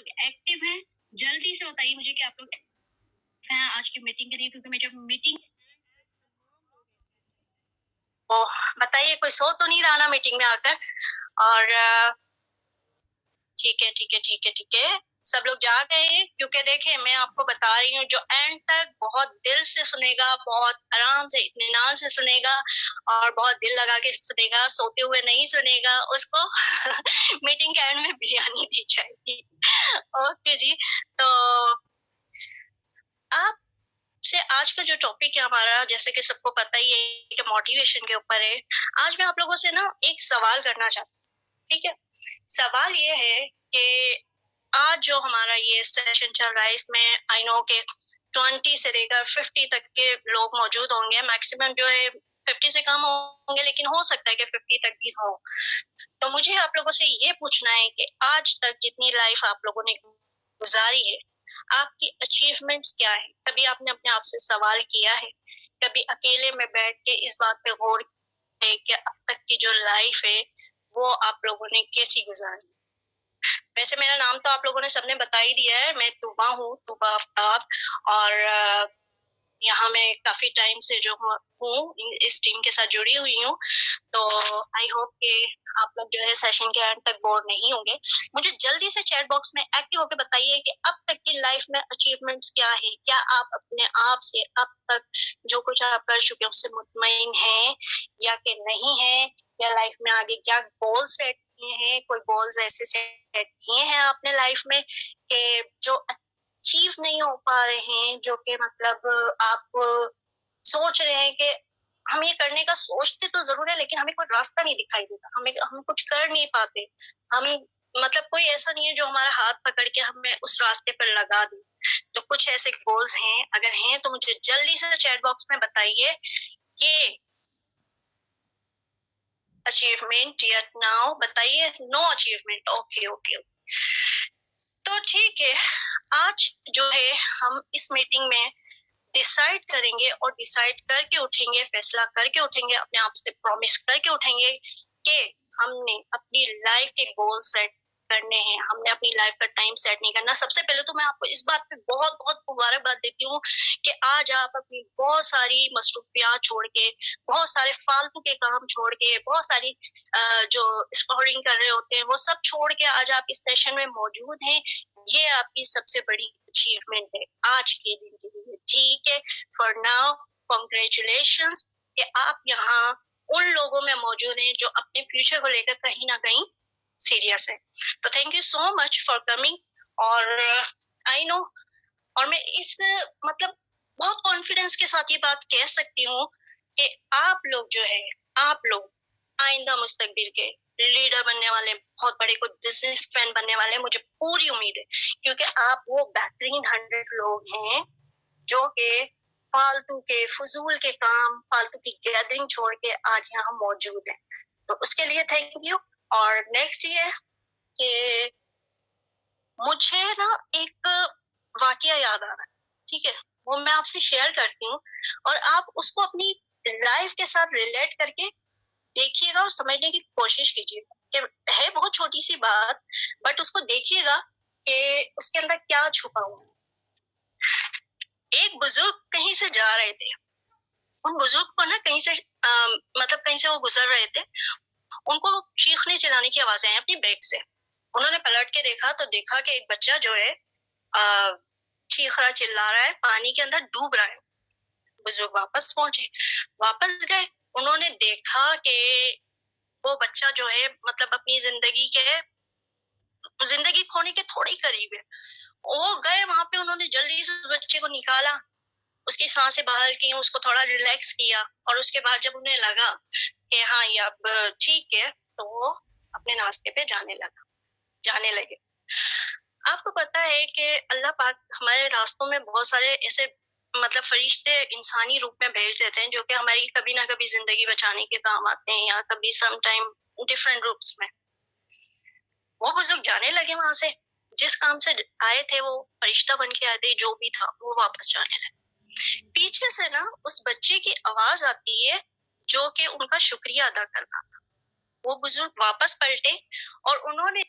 लोग एक्टिव हैं जल्दी से बताइए मुझे कि आप लोग हैं आज की मीटिंग के लिए, क्योंकि मैं जब मीटिंग बताइए कोई सो तो नहीं रहा ना मीटिंग में आकर। और ठीक है ठीक है ठीक है ठीक है, सब लोग जा गए हैं, क्योंकि देखें मैं आपको बता रही हूँ जो एंड तक बहुत दिल से सुनेगा, बहुत आराम से इत्मीनान से सुनेगा और बहुत दिल लगा के सुनेगा, सोते हुए नहीं सुनेगा, उसको मीटिंग के एंड में बिरयानी दी जाएगी। ओके जी, तो आप से आज का जो टॉपिक है हमारा, जैसे कि सबको पता ही है कि मोटिवेशन के ऊपर है। आज मैं आप लोगों से ना एक सवाल करना चाहती हूँ, ठीक है। सवाल ये है कि आज जो हमारा ये सेशन चल रहा है, इसमें आई नो के 20 से लेकर 50 तक के लोग मौजूद होंगे। मैक्सिमम जो है 50 से कम होंगे, लेकिन हो सकता है कि 50 तक भी हो। तो मुझे आप लोगों से ये पूछना है कि आज तक जितनी लाइफ आप लोगों ने गुजारी है, आपकी अचीवमेंट्स क्या है? कभी आपने अपने आप से सवाल किया है? कभी अकेले में बैठ के इस बात पे गौर किया है कि अब तक की जो लाइफ है वो आप लोगों ने कैसी गुजारी? वैसे मेरा नाम तो आप लोगों ने सबने बता ही दिया है, मैं तूबा हूँ, तूबा आफ्ताब। और यहाँ मैं काफी टाइम से जो हूँ इस टीम के साथ जुड़ी हुई हूँ। तो आई होप कि आप लोग जो है सेशन के एंड तक बोर नहीं होंगे। मुझे जल्दी से चैट बॉक्स में एक्टिव होकर बताइए कि अब तक की लाइफ में अचीवमेंट्स क्या है। क्या आप अपने आप से अब तक जो कुछ आप कर चुके हैं उससे मुतमईन हैं या कि नहीं है, या लाइफ में आगे क्या गोल सेट किए हैं? कोई गोल्स ऐसे सेट किए हैं आपने लाइफ में कि जो अचीव नहीं हो पा रहे हैं, जो कि मतलब आप सोच रहे हैं कि हम ये करने का सोचते तो जरूर है, लेकिन हमें कोई रास्ता नहीं दिखाई देता, हम कुछ कर नहीं पाते। हम मतलब कोई ऐसा नहीं है जो हमारा हाथ पकड़ के हमें उस रास्ते पर लगा दे। तो कुछ ऐसे गोल्स हैं, अगर हैं तो मुझे जल्दी से चैट बॉक्स में बताइए कि अचीवमेंट यट नाउ बताइए। Know achievement, okay okay. तो ठीक है, आज जो है हम इस मीटिंग में डिसाइड करेंगे और डिसाइड करके उठेंगे, फैसला करके उठेंगे, अपने आप से प्रॉमिस करके उठेंगे कि हमने अपनी लाइफ के गोल सेट करने हैं, हमने अपनी लाइफ का टाइम सेट नहीं करना। सबसे पहले तो मैं आपको इस बात पे बहुत बहुत मुबारकबाद देती हूँ कि आज आप अपनी बहुत सारी मसरूफियात छोड़ के, बहुत सारे फालतू के काम छोड़ के, बहुत सारी जो स्कोरिंग कर रहे होते हैं वो सब छोड़ के आज आप इस सेशन में मौजूद हैं। ये आपकी सबसे बड़ी अचीवमेंट है आज के दिन के लिए, ठीक है। फॉर नाउ कॉन्ग्रेचुलेशंस कि आप यहाँ उन लोगों में मौजूद हैं जो अपने फ्यूचर को लेकर कहीं ना कहीं सीरियस है। तो thank you so much for coming. और आई नो, और मैं इस मतलब बहुत कॉन्फिडेंस के साथ ये बात कह सकती हूँ कि आप लोग जो है, आप लोग आइंदा मुस्तकबिल के लीडर बनने वाले, बहुत बड़े कोई बिजनेसमैन बनने वाले, मुझे पूरी उम्मीद है। क्योंकि आप वो बेहतरीन 100 लोग हैं जो के फालतू के फजूल के काम, फालतू की गैदरिंग छोड़ के आज यहाँ मौजूद हैं। तो उसके लिए थैंक यू। और नेक्स्ट ये कि मुझे ना एक वाकया याद आ रहा है, ठीक है, वो मैं आपसे शेयर करती हूँ और आप उसको अपनी लाइफ के साथ रिलेट करके देखिएगा और समझने की कोशिश कीजिएगा कि है बहुत छोटी सी बात, बट उसको देखिएगा कि उसके अंदर क्या छुपा हुआ है। एक बुजुर्ग कहीं से जा रहे थे, उन बुजुर्ग को ना कहीं से मतलब कहीं से वो गुजर रहे थे, उनको चीखने चिल्लाने की आवाजें आई अपनी बैग से। उन्होंने पलट के देखा तो देखा कि एक बच्चा जो है चीख रहा चिल्ला रहा है, पानी के अंदर डूब रहा है। बुजुर्ग वापस पहुंचे, वापस गए, उन्होंने देखा कि वो बच्चा जो है मतलब अपनी जिंदगी खोने के थोड़े ही करीब है। वो गए वहां पे, उन्होंने जल्दी से उस बच्चे को निकाला, उसकी सांसें बहाल की, उसको थोड़ा रिलैक्स किया और उसके बाद जब उन्हें लगा कि हाँ ये अब ठीक है, तो वो अपने नाश्ते पे जाने लगे। आपको पता है कि अल्लाह पाक हमारे रास्तों में बहुत सारे ऐसे मतलब फरिश्ते इंसानी रूप में भेज देते हैं जो कि हमारी कभी ना कभी जिंदगी बचाने के काम आते हैं, या कभी सम टाइम डिफरेंट रूप्स में। वो बुजुर्ग जाने लगे वहां से, जिस काम से आए थे वो फरिश्ता बन के आए थे, जो भी था वो वापस जाने लगे। पीछे से ना उस बच्चे की आवाज आती है जो कि उनका शुक्रिया अदा करना था। वो बुजुर्ग वापस पलटे और उन्होंने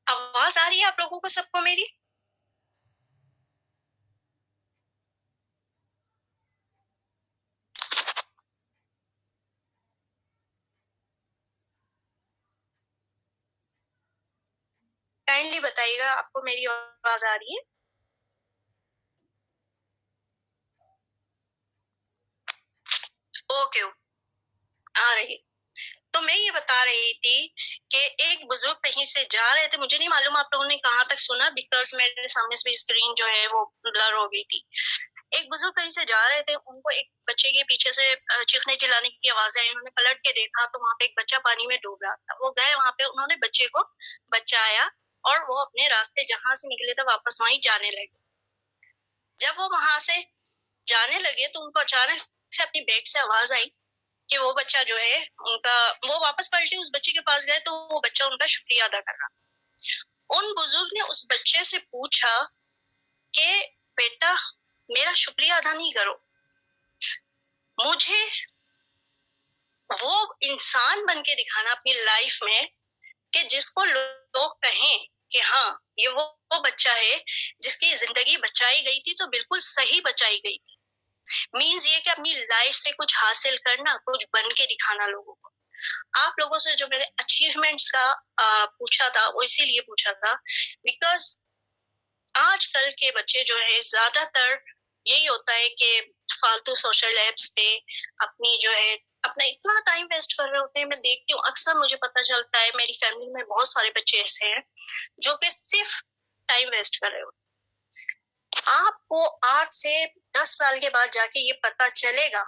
आवाज आ रही है आप लोगों को सबको मेरी? काइंडली बताइएगा आपको मेरी आवाज आ रही है? ओके, आ रही। तो मैं ये बता रही थी कि एक बुजुर्ग कहीं से जा रहे थे, मुझे नहीं मालूम आप लोगों ने कहाँ तक सुना, बिकॉज मेरे सामने से स्क्रीन जो है वो ब्लर हो गई थी। एक बुजुर्ग कहीं से जा रहे थे, उनको एक बच्चे के पीछे से चीखने चिल्लाने की आवाज आई। उन्होंने पलट के देखा तो वहां पे एक बच्चा पानी में डूब रहा था। वो गए वहां पे, उन्होंने बच्चे को बचाया और वो अपने रास्ते जहां से निकले थे वापस वहीं जाने लगे। जब वो वहां से जाने लगे तो उनको अचानक से अपनी बैग से आवाज आई कि वो बच्चा जो है उनका, वो वापस पलटे उस बच्चे के पास गए तो वो बच्चा उनका शुक्रिया अदा कर रहा। उन बुजुर्ग ने उस बच्चे से पूछा कि बेटा मेरा शुक्रिया अदा नहीं करो, मुझे वो इंसान बन के दिखाना अपनी लाइफ में कि जिसको लोग कहें कि हाँ ये वो बच्चा है जिसकी जिंदगी बचाई गई थी, तो बिल्कुल सही बचाई गई थी। मीन्स ये कि अपनी लाइफ से कुछ हासिल करना, कुछ बन के दिखाना लोगों को। आप लोगों से जो मैंने अचीवमेंट्स का पूछा था वो इसीलिए पूछा था बिकॉज आजकल के बच्चे जो है ज्यादातर यही होता है कि फालतू सोशल एप्स पे अपनी जो है अपना इतना टाइम वेस्ट कर रहे होते हैं। मैं देखती हूँ अक्सर, मुझे पता चलता है मेरी फैमिली में बहुत सारे बच्चे ऐसे हैं जो कि सिर्फ टाइम वेस्ट कर रहे होते हैं। आपको 8 से 10 साल के बाद जाके ये पता चलेगा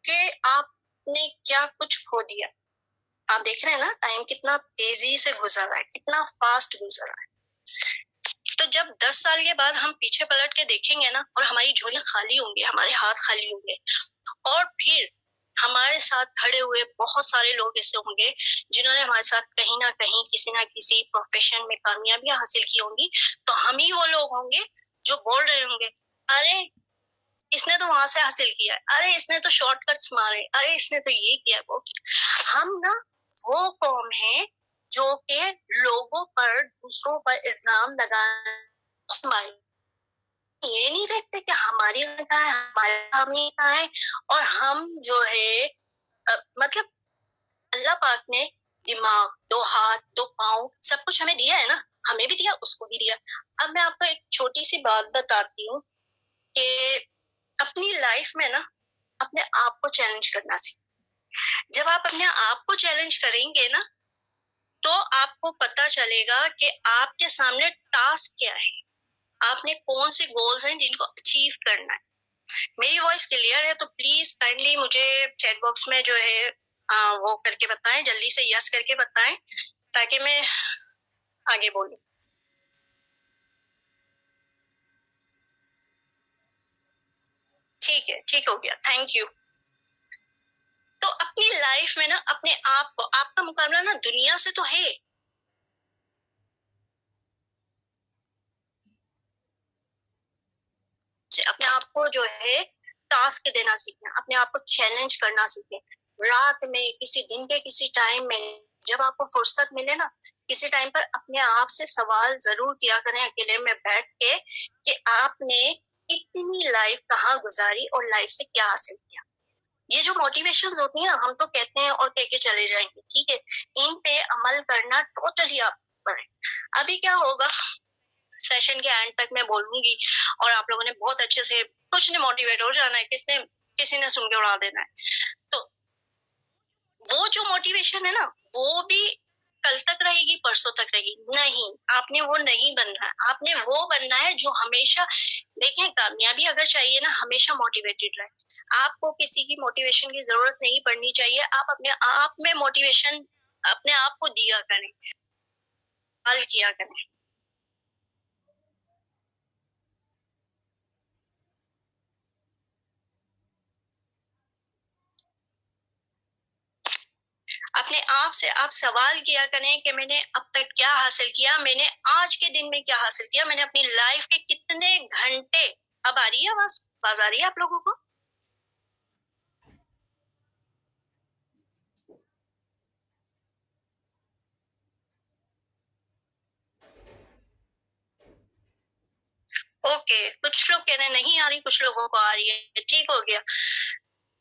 कि आपने क्या कुछ खो दिया। आप देख रहे हैं ना टाइम कितना तेजी से गुजर रहा है, कितना फास्ट गुजर रहा है। तो जब 10 साल के बाद हम पीछे पलट के देखेंगे ना, और हमारी झोलियां खाली होंगी, हमारे हाथ खाली होंगे, और फिर हमारे साथ खड़े हुए बहुत सारे लोग ऐसे होंगे जिन्होंने हमारे साथ कहीं ना कहीं किसी ना किसी प्रोफेशन में कामयाबियां हासिल की होंगी, तो हम ही वो लोग होंगे जो बोल रहे होंगे अरे इसने तो वहां से हासिल किया है, अरे इसने तो शॉर्टकट्स मारे, अरे इसने तो ये किया वो किया। हम ना वो कौम है जो के लोगों पर, दूसरों पर इल्जाम लगाना, ये नहीं देखते कि हमारी कहाँ है, हमारे सामने कहाँ है। और हम जो है मतलब अल्लाह पाक ने दिमाग, 2 हाथ 2 पाँव सब कुछ हमें दिया है ना, हमें भी दिया उसको भी दिया। अब मैं आपको एक छोटी सी बात बताती हूँ कि अपनी लाइफ में ना अपने आप को चैलेंज करना सीखें। जब आप अपने आप को चैलेंज करेंगे ना तो आपको पता चलेगा कि आपके सामने टास्क क्या है, आपने कौन से गोल्स हैं जिनको अचीव करना है। मेरी वॉइस क्लियर है तो प्लीज काइंडली मुझे चैट बॉक्स में जो है वो करके बताएं, जल्दी से यस करके बताएं ताकि मैं आगे बोलूं। ठीक है, ठीक हो गया, थैंक यू। तो अपनी लाइफ में ना अपने आप को, आपका मुकाबला ना दुनिया से तो है, अपने आप को जो है टास्क देना सीखें, अपने आप को चैलेंज करना सीखें। रात में, किसी दिन के किसी टाइम में जब आपको फुर्सत मिले ना, किसी टाइम पर अपने आप से सवाल जरूर किया करें अकेले में बैठ के कि आपने इतनी लाइफ कहाँ गुजारी और लाइफ से क्या हासिल किया। ये जो मोटिवेशन होती है ना, हम तो कहते हैं और कह के चले जाएंगे, ठीक है, इन पे अमल करना टोटली आप पर है। अभी क्या होगा, सेशन के एंड तक मैं बोलूंगी और आप लोगों ने बहुत अच्छे से, कुछ ने मोटिवेट हो जाना है, किसी ने सुन के उड़ा देना है। तो वो जो मोटिवेशन है ना वो भी कल तक रहेगी, परसों तक रहेगी नहीं। आपने वो नहीं बनना है, आपने वो बनना है जो हमेशा, देखें कामयाबी अगर चाहिए ना हमेशा मोटिवेटेड रहे। आपको किसी की मोटिवेशन की जरूरत नहीं पड़नी चाहिए, आप अपने आप में मोटिवेशन अपने आप को दिया करें, हल किया करें। अपने आप से आप सवाल किया करें कि मैंने अब तक क्या हासिल किया, मैंने आज के दिन में क्या हासिल किया, मैंने अपनी लाइफ के कितने घंटे। अब आ रही है आवाज, आवाज आ रही है आप लोगों को? कुछ लोग कह रहे हैं नहीं आ रही, कुछ लोगों को आ रही है, ठीक हो गया।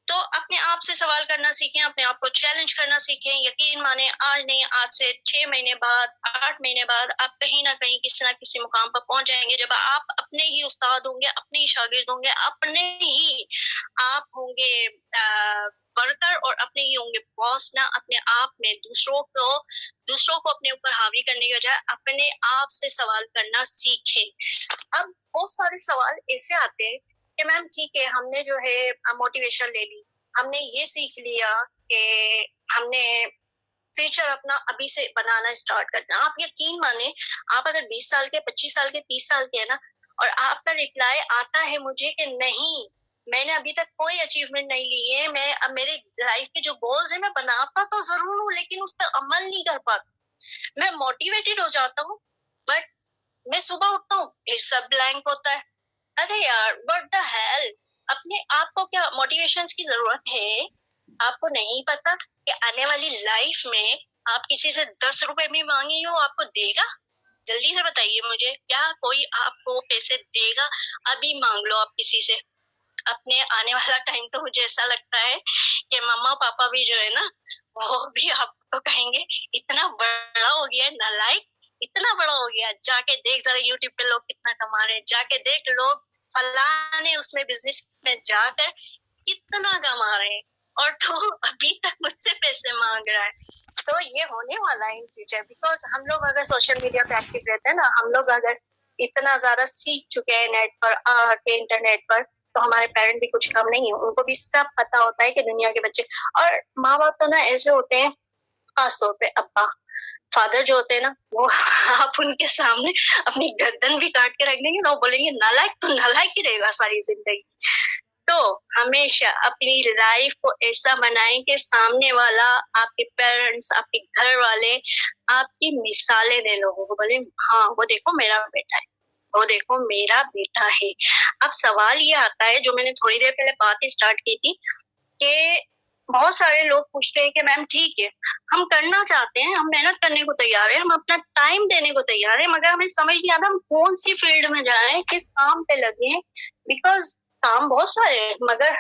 तो अपने आप से सवाल करना सीखें, अपने आप को चैलेंज करना सीखें। यकीन माने आज नहीं, आज से 6 महीने बाद, 8 महीने बाद आप कहीं ना कहीं किसी ना किसी मुकाम पर पहुंच जाएंगे, जब आप अपने ही उस्ताद होंगे, अपने ही शागिर्द होंगे, अपने ही आप होंगे वर्कर और अपने ही होंगे बॉस ना। अपने आप में दूसरों को अपने ऊपर हावी करने के बजाय अपने आप से सवाल करना सीखें। अब बहुत सारे सवाल ऐसे आते हैं कि मैम ठीक है, हमने जो है मोटिवेशन ले ली, हमने ये सीख लिया कि हमने फ्यूचर अपना अभी से बनाना स्टार्ट करना। आप यकीन माने, आप अगर 20 साल के, 25 साल के, 30 साल के है ना, और आपका रिप्लाई आता है मुझे कि नहीं, मैंने अभी तक कोई अचीवमेंट नहीं ली है, मैं अब मेरे लाइफ के जो गोल्स है मैं बनाता तो जरूर हूँ लेकिन उस पर अमल नहीं कर पाता। मैं मोटिवेटेड हो जाता हूँ बट मैं सुबह उठता हूँ फिर सब ब्लैंक होता है। अरे यार, व्हाट द हेल। अपने आप को क्या मोटिवेशंस की जरूरत है? आपको नहीं पता कि आने वाली लाइफ में आप किसी से 10 रुपए भी मांगे हो, आपको देगा? जल्दी से बताइए मुझे, क्या कोई आपको पैसे देगा? अभी मांग लो आप किसी से। अपने आने वाला टाइम तो मुझे ऐसा लगता है कि मम्मा पापा भी जो है ना, वो भी आपको कहेंगे इतना बड़ा हो गया नालायक, इतना बड़ा हो गया, जाके देख जरा यूट्यूब पे लोग कितना कमा रहे हैं, जाके देख लोग फलाने उसमें बिजनेस में जाकर कितना कमा रहे हैं, और तो अभी तक मुझसे पैसे मांग रहा है। तो ये होने वाला है इन फ्यूचर, बिकॉज हम लोग अगर सोशल मीडिया पे एक्टिव रहते हैं ना, हम लोग अगर इतना ज्यादा सीख चुके हैं नेट पर आके, इंटरनेट पर, तो हमारे पेरेंट्स भी कुछ कम नहीं है, उनको भी सब पता होता है कि दुनिया के बच्चे, और माँ बाप तो ना ऐसे होते हैं, खासतौर पे अब्बा फादर जो होते हैं ना, वो आप उनके सामने अपनी गर्दन भी काट के रख देंगे ना, वो बोलेंगे नालायक तो नालायक ही रहेगा सारी जिंदगी। तो हमेशा अपनी लाइफ को ऐसा बनाएं कि सामने वाला, आपके पेरेंट्स, आपके घर वाले आपकी मिसालें दे लोगों को, बोले हाँ वो देखो मेरा बेटा है, वो देखो मेरा बेटा है। अब सवाल ये आता है, जो मैंने थोड़ी देर पहले बात स्टार्ट की थी, कि बहुत सारे लोग पूछते हैं कि मैम ठीक है, हम करना चाहते हैं, हम मेहनत करने को तैयार है, हम अपना टाइम देने को तैयार है, मगर हमें समझ नहीं आता हम कौन सी फील्ड में जाएं, किस काम पे लगे, बिकॉज काम बहुत सारे हैं मगर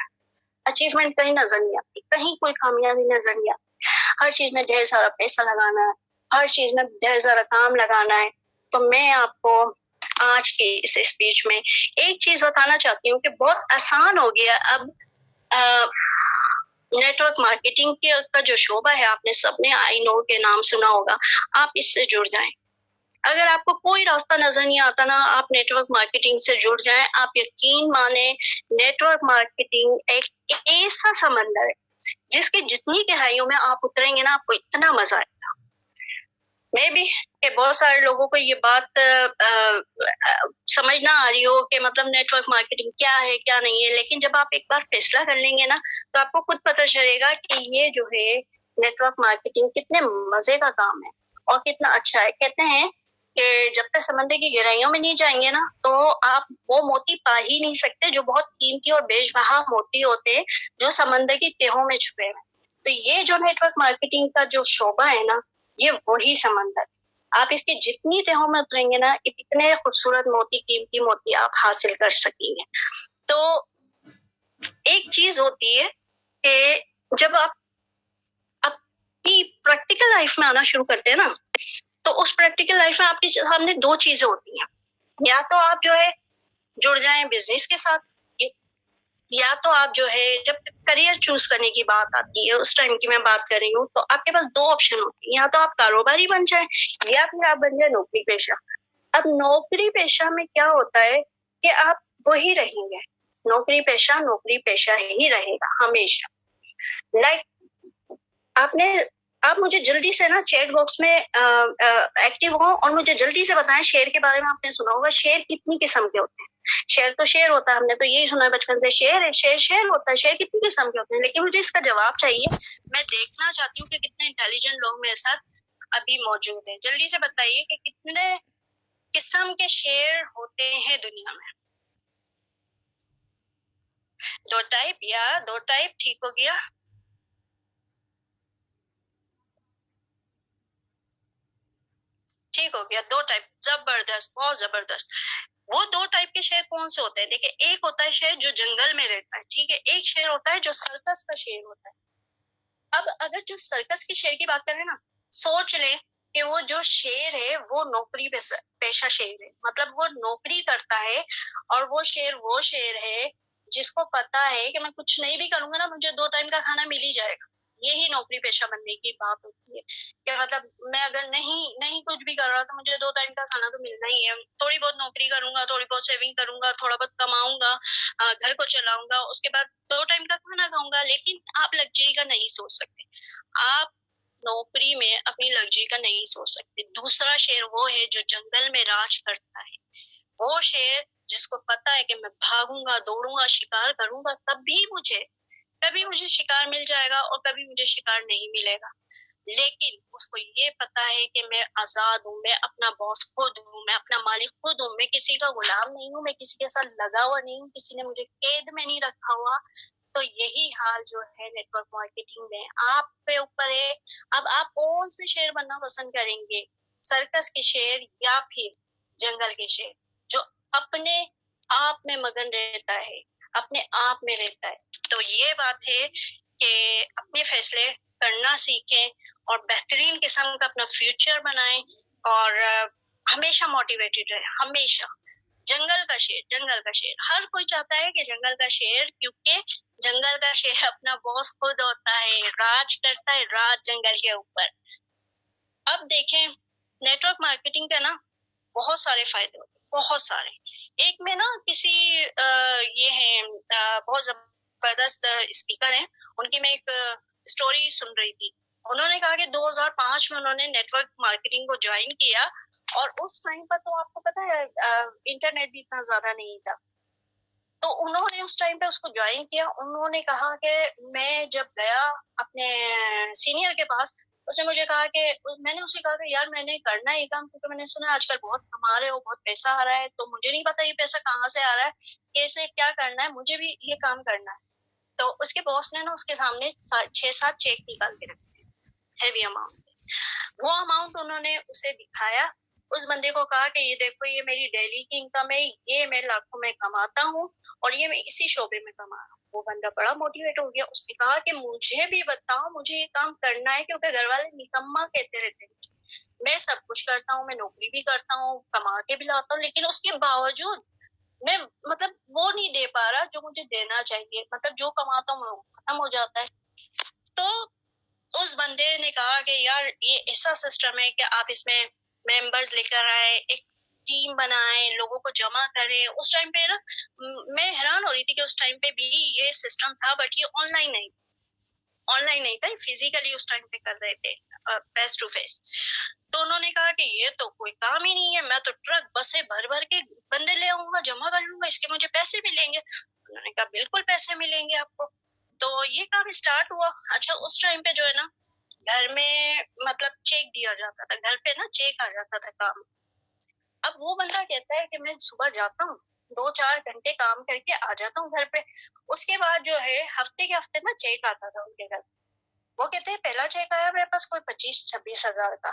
अचीवमेंट कहीं नजर नहीं आती, कहीं कोई कामयाबी नजर नहीं आती। हर चीज में ढेर सारा पैसा लगाना है, हर चीज में ढेर सारा काम लगाना है। तो मैं आपको आज के इस स्पीच में एक चीज बताना चाहती हूँ कि बहुत आसान हो गया अब। नेटवर्क मार्केटिंग का जो शोबा है, आपने सबने आई नो के नाम सुना होगा, आप इससे जुड़ जाएं। अगर आपको कोई रास्ता नजर नहीं आता ना, आप नेटवर्क मार्केटिंग से जुड़ जाएं। आप यकीन माने, नेटवर्क मार्केटिंग एक ऐसा समंदर है जिसकी जितनी गहराइयों में आप उतरेंगे ना, आपको इतना मजा आएगा। मे बी कि बहुत सारे लोगों को ये बात समझ ना आ रही हो कि मतलब नेटवर्क मार्केटिंग क्या है क्या नहीं है, लेकिन जब आप एक बार फैसला कर लेंगे ना, तो आपको खुद पता चलेगा कि ये जो है नेटवर्क मार्केटिंग कितने मजे का काम है और कितना अच्छा है। कहते हैं कि जब तक समंदर की गहराइयों में नहीं जाएंगे ना, तो आप वो मोती पा ही नहीं सकते जो बहुत कीमती और बेशबहा मोती होते हैं, जो समंदर की तहों में छुपे हैं। तो ये जो नेटवर्क मार्केटिंग का जो शोबा है ना, ये वही समंदर। आप इसके जितनी तहों में उतरेंगे ना, इतने खूबसूरत मोती, कीमती मोती आप हासिल कर सकेंगे। तो एक चीज होती है कि जब आप अपनी प्रैक्टिकल लाइफ में आना शुरू करते हैं ना, तो उस प्रैक्टिकल लाइफ में आपके सामने दो चीजें होती हैं। या तो आप जो है जुड़ जाएं बिजनेस के साथ, या तो आप जो है, जब करियर चूज करने की बात आती है, उस टाइम की मैं बात कर रही हूँ, तो आपके पास दो ऑप्शन होते हैं, या तो आप कारोबारी बन जाए या फिर आप बन जाए नौकरी पेशा। अब नौकरी पेशा में क्या होता है कि आप वही रहेंगे, नौकरी पेशा ही रहेगा हमेशा। आप मुझे जल्दी से ना चैट बॉक्स में एक्टिव हो और मुझे जल्दी से बताएं, शेर के बारे में आपने सुना होगा, शेर कितनी किस्म के होते हैं? शेर तो शेर होता है, हमने तो यही सुना है बचपन से, शेर है, शेर होता है। शेर कितनी किस्म के होते हैं, लेकिन मुझे इसका जवाब चाहिए। मैं देखना चाहती हूँ कि कितने इंटेलिजेंट लोग मेरे साथ अभी मौजूद हैं। जल्दी से बताइए कि कितने किस्म के शेर होते हैं दुनिया में। दो टाइप ठीक हो गया। ठीक हो गया, 2 टाइप, जबरदस्त, बहुत जबरदस्त। वो 2 टाइप के शेर कौन से होते हैं? देखिए, एक होता है शेर जो जंगल में रहता है, ठीक है? एक शेर होता है जो सर्कस का शेर होता है। अब अगर जो सर्कस के शेर की बात करें ना, सोच ले कि वो जो शेर है वो नौकरी पेशा शेर है, मतलब वो नौकरी करता है, और वो शेर है जिसको पता है कि मैं कुछ नहीं भी करूंगा ना, मुझे 2 टाइम का खाना मिल ही जाएगा। यही नौकरी पेशा बनने की बात होती है कि मतलब मैं अगर नहीं नहीं कुछ भी कर रहा तो मुझे 2 टाइम का खाना तो मिलना ही है। थोड़ी बहुत नौकरी करूंगा, थोड़ी बहुत सेविंग करूंगा, थोड़ा बहुत कमाऊंगा, घर को चलाऊंगा, उसके बाद 2 टाइम का खाना खाऊंगा। लेकिन आप लग्जरी का नहीं सोच सकते, आप नौकरी में अपनी लग्जरी का नहीं सोच सकते। दूसरा शेर वो है जो जंगल में राज करता है, वो शेर जिसको पता है कि मैं भागूंगा, दौड़ूंगा, शिकार करूंगा, कभी मुझे शिकार मिल जाएगा और कभी मुझे शिकार नहीं मिलेगा। लेकिन उसको ये पता है कि मैं आजाद हूँ, मैं अपना बॉस खुद हूँ, मैं अपना मालिक खुद हूँ, मैं किसी का गुलाम नहीं हूँ, मैं किसी के साथ लगा हुआ नहीं हूँ, किसी ने मुझे कैद में नहीं रखा हुआ। तो यही हाल जो है नेटवर्क मार्केटिंग में, आपके ऊपर है। अब आप कौन से शेर बनना पसंद करेंगे, सर्कस के शेर या फिर जंगल के शेर, जो अपने आप में मगन रहता है, अपने आप में रहता है। तो ये बात है कि अपने फैसले करना सीखें और बेहतरीन किस्म का अपना फ्यूचर बनाएं, और हमेशा मोटिवेटेड रहे, हमेशा। जंगल का शेर हर कोई चाहता है कि जंगल का शेर, क्योंकि जंगल का शेर अपना बॉस खुद होता है, राज करता है, राज जंगल के ऊपर। अब देखें, नेटवर्क मार्केटिंग का ना बहुत सारे फायदे होते हैं, बहुत सारे। एक में ना किसी ये है बहुत जबरदस्त स्पीकर हैं, उनकी मैं एक स्टोरी सुन रही थी। उन्होंने कहा कि 2005 में उन्होंने नेटवर्क मार्केटिंग को ज्वाइन किया, और उस टाइम पर तो आपको पता है इंटरनेट भी इतना ज्यादा नहीं था। तो उन्होंने उस टाइम पे उसको ज्वाइन किया। उन्होंने कहा कि मैं जब गया अपने सीनियर के पास, उसने मुझे कहा कि मैंने उसे कहा कि यार मैंने करना है ये काम, क्योंकि मैंने सुना आजकल बहुत कमा रहे हो, बहुत पैसा आ रहा है, तो मुझे नहीं पता ये पैसा कहाँ से आ रहा है, कैसे क्या करना है, मुझे भी ये काम करना है। तो उसके बॉस ने ना उसके सामने 6-7 चेक निकाल के रखे, हैवी अमाउंट। वो अमाउंट उन्होंने उसे दिखाया। उस बंदे को कहा कि ये देखो, ये मेरी डेली की इनकम है, ये मैं लाखों में कमाता हूँ, और ये मैं इसी शोबे में कमा रहा हूँ। वो बंदा बड़ा मोटिवेट हो गया। उसने कहा कि मुझे भी बताओ, मुझे ये काम करना है, क्योंकि घर वाले निकम्मा कहते रहते हैं। मैं सब कुछ करता हूँ, मैं नौकरी भी करता हूँ, कमा के भी लाता हूँ, लेकिन उसके बावजूद मैं मतलब वो नहीं दे पा रहा जो मुझे देना चाहिए, मतलब जो कमाता हूँ वो खत्म हो जाता है। तो उस बंदे ने कहा कि यार ये ऐसा सिस्टम है कि आप इसमें मेंबर्स लेकर आए, एक टीम बनाए, लोगों को जमा करें। उस टाइम पे ना मैं हैरान हो रही थी कि उस टाइम पे भी ये सिस्टम था, बट ये ऑनलाइन नहीं था, फिजिकली उस टाइम पे कर रहे थे, फेस टू फेस। तो उन्होंने कहा कि ये तो कोई काम ही नहीं है, मैं तो ट्रक बसें भर भर के बंदे ले आऊंगा, जमा कर लूंगा, इसके मुझे पैसे मिलेंगे। उन्होंने कहा बिल्कुल पैसे मिलेंगे आपको। तो ये काम स्टार्ट हुआ। अच्छा, उस टाइम पे जो है ना, घर में मतलब चेक दिया जाता था, घर पे ना चेक आ जाता था काम। अब वो बंदा कहता है कि मैं सुबह जाता हूँ, 2-4 घंटे काम करके आ जाता हूँ घर पे। उसके बाद जो है हफ्ते के हफ्ते ना चेक आता था उनके घर। वो कहते हैं पहला चेक आया मेरे पास कोई 25-26 हजार का।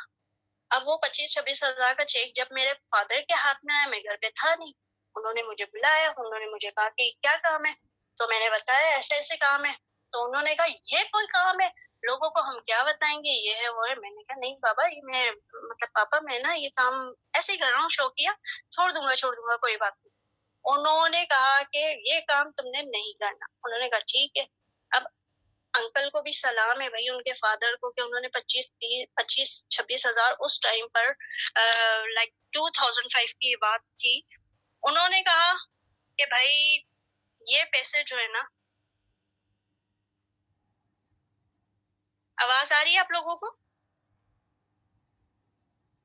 अब वो 25-26 हजार का चेक जब मेरे फादर के हाथ में आया, मैं घर पे था नहीं। उन्होंने मुझे बुलाया, उन्होंने मुझे कहा कि क्या काम है। तो मैंने बताया ऐसे ऐसे काम है। तो उन्होंने कहा ये कोई काम है, लोगों को हम क्या बताएंगे, ये है वो है। मैंने कहा नहीं बाबा, ये मैं मतलब पापा मैं ना ये काम ऐसे ही कर रहा हूँ, शौकिया, छोड़ दूंगा कोई बात नहीं। उन्होंने कहा कि ये काम तुमने नहीं करना। उन्होंने कहा ठीक है। अब अंकल को भी सलाम है भाई, उनके फादर को, कि उन्होंने 25-26 हजार उस टाइम पर, लाइक 2005 की बात थी। उन्होंने कहा कि भाई ये पैसे जो है ना, आवाज आ रही है आप लोगों को?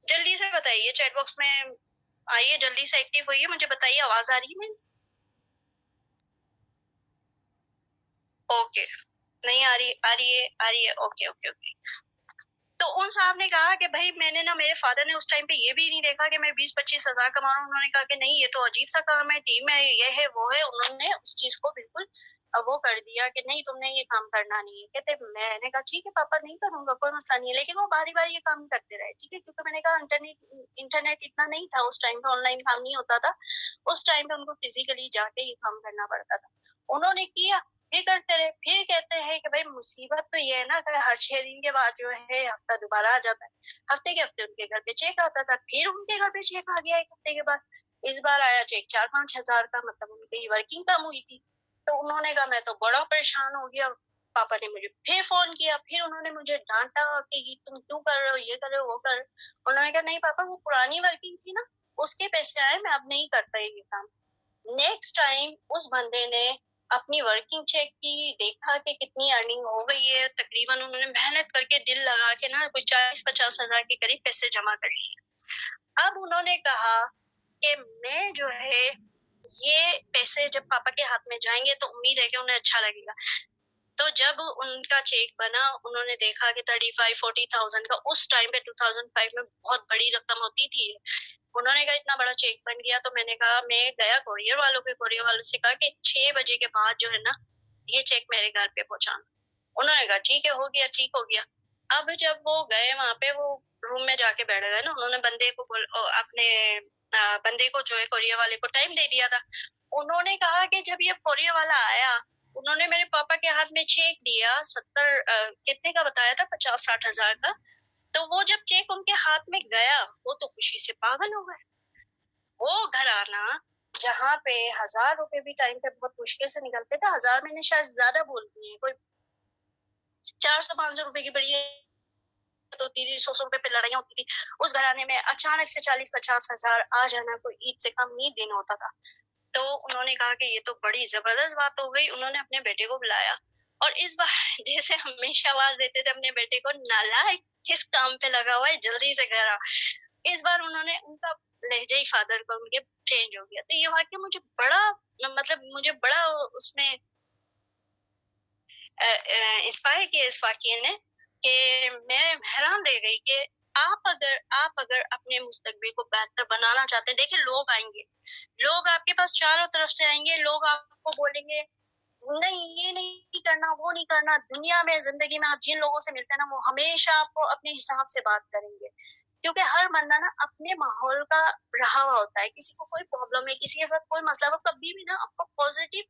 जल्दी से बताइए, चैट बॉक्स में आइए, जल्दी से एक्टिव होइए, मुझे बताइए आवाज आ रही है? ओके, नहीं आ रही, आ रही है, आ रही है, ओके ओके ओके। तो उन साहब ने कहा कि भाई मैंने ना, मेरे फादर ने उस टाइम पे ये भी नहीं देखा कि मैं 20-25 हजार कमा रहा हूँ। उन्होंने कहा कि नहीं, ये तो अजीब सा काम है, टीम है, ये है वो है। उन्होंने उस चीज को बिल्कुल वो कर दिया कि नहीं, तुमने ये काम करना नहीं है। कहते, मैंने कहा ठीक है पापा, नहीं करूंगा, कोई मसला नहीं है। लेकिन वो बारी बारी ये काम करते रहे, ठीक है, क्योंकि मैंने कहा इंटरनेट इतना नहीं था उस टाइम पे, ऑनलाइन काम नहीं होता था उस टाइम पे, उनको फिजिकली जाके ये काम करना पड़ता था। उन्होंने किया, फिर करते रहे। फिर कहते हैं कि भाई मुसीबत तो ये है ना कि हर 6 दिन के बाद जो है हफ्ता दोबारा आ जाता है। हफ्ते के हफ्ते उनके घर पे चेक आता था, फिर उनके घर पे चेक आ गया 1 हफ्ते के बाद। इस बार आया चेक 4-5 हजार का, मतलब उनकी वर्किंग कम हुई थी। तो उन्होंने कहा मैं तो बड़ा परेशान हो गया। पापा ने मुझे फिर फोन किया, फिर उन्होंने मुझे डांटा कि तुम क्यों कर रहे हो, ये कर रहे हो, वो कर। उन्होंने कहा नहीं पापा, वो पुरानी वर्किंग थी ना, उसके पैसे आए, मैं अब नहीं करता ये काम। नेक्स्ट टाइम उस बंदे ने अपनी वर्किंग चेक की, देखा कि कितनी अर्निंग हो गई है। तकरीबन उन्होंने मेहनत करके दिल लगा के ना कुछ 40-50 हजार के करीब पैसे जमा कर लिए। अब उन्होंने कहा कि मैं जो है ये पैसे जब पापा के हाथ में जाएंगे तो उम्मीद है कि उन्हें अच्छा लगेगा। तो जब उनका चेक बना, उन्होंने देखा कि 35-40,000 का, उस टाइम पे 2005 में बहुत बड़ी रकम होती थी। उन्होंने कहा इतना बड़ा चेक बन गया। तो मैंने कहा, मैं गया कोरियर वालों से कहा कि 6 बजे के बाद जो है ना ये चेक मेरे घर पे पहुंचाना। उन्होंने कहा ठीक है, हो गया, ठीक हो गया। अब जब वो गए वहां पे, वो रूम में जाके बैठ गए ना, उन्होंने अपने बंदे को जो है कोरियर वाले को टाइम दे दिया था। उन्होंने कहा कि जब ये कोरियर वाला आया, उन्होंने मेरे पापा के हाथ में चेक दिया, 70 कितने का बताया था, 50-60 हजार का। तो वो जब चेक उनके हाथ में गया, वो तो खुशी से पागल हो गए। वो घर आना जहाँ पे 1000 रुपए भी टाइम पे बहुत मुश्किल से निकलते थे, 1000 मैंने शायद ज्यादा बोल दिए, कोई 400-500 रुपए की बड़ी तो 300 रुपए पे लड़ाइयाँ होती थी। उस घराने में अचानक से 40-50 हजार आ जाना कोई ईद से कम नहीं दिन होता था। तो उन्होंने कहा कि ये तो बड़ी जबरदस्त बात हो गई। उन्होंने अपने बेटे को बुलाया और इस बार जैसे हमेशा आवाज देते थे अपने बेटे को, नालायक, किस काम पे लगा हुआ है, जल्दी से घर आ। इस बार उन्होंने उनका लहजा ही फादर का उनके चेंज हो गया। तो ये वाक्य मुझे बड़ा उसमें इंस्पायर किया इस वाक्य ने, कि मैं हैरान रह गई कि आप अगर अपने मुस्तकबिल को बेहतर बनाना चाहते हैं, देखिए लोग आएंगे, लोग आपके पास चारों तरफ से आएंगे, लोग आपको बोलेंगे नहीं ये नहीं करना, वो नहीं करना। दुनिया में, जिंदगी में आप जिन लोगों से मिलते हैं ना, वो हमेशा आपको अपने हिसाब से बात करेंगे, क्योंकि हर बंदा ना अपने माहौल का रहा हुआ होता है। किसी को कोई प्रॉब्लम है, किसी के साथ कोई मसला, वो कभी भी ना आपको पॉजिटिव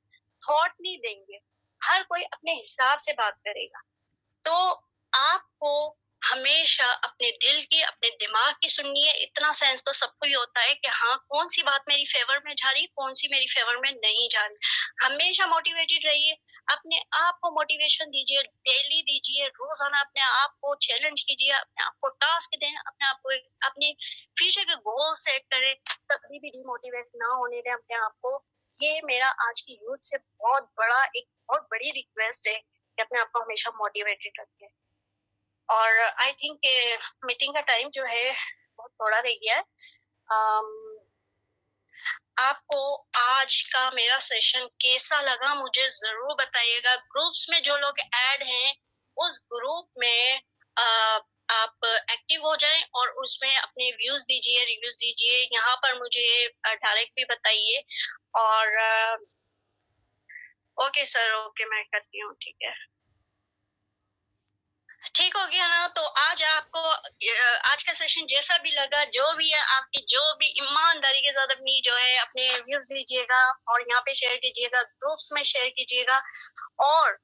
थॉट नहीं देंगे। हर कोई अपने हिसाब से बात करेगा। तो आपको हमेशा अपने दिल की, अपने दिमाग की सुननी है। इतना सेंस तो सबको ही होता है कि हाँ, कौन सी बात मेरी फेवर में जा रही, कौन सी मेरी फेवर में नहीं जा रही। हमेशा मोटिवेटेड रहिए, अपने आप को मोटिवेशन दीजिए, डेली दीजिए, रोजाना अपने आप को चैलेंज कीजिए, अपने आप को टास्क दें, अपने आप को अपने फ्यूचर के गोल सेट करें। कभी भी डिमोटिवेट ना होने दें अपने आप को। ये मेरा आज की यूथ से बहुत बड़ी रिक्वेस्ट है कि अपने आप को हमेशा मोटिवेटेड रखें। और आई थिंक मीटिंग का टाइम जो है बहुत थोड़ा रह गया है। आपको आज का मेरा सेशन कैसा लगा मुझे जरूर बताइएगा। ग्रुप्स में जो लोग ऐड हैं, उस ग्रुप में आप एक्टिव हो जाएं और उसमें अपने व्यूज दीजिए, रिव्यूज दीजिए। यहाँ पर मुझे डायरेक्ट भी बताइए। और ओके सर, ओके, मैं करती हूँ, ठीक है, ठीक हो गया ना। तो आज आपको आज का सेशन जैसा भी लगा, जो भी है, आपकी जो भी ईमानदारी के साथ अपनी जो है अपने व्यूज दीजिएगा और यहाँ पे शेयर कीजिएगा, ग्रुप्स में शेयर कीजिएगा। और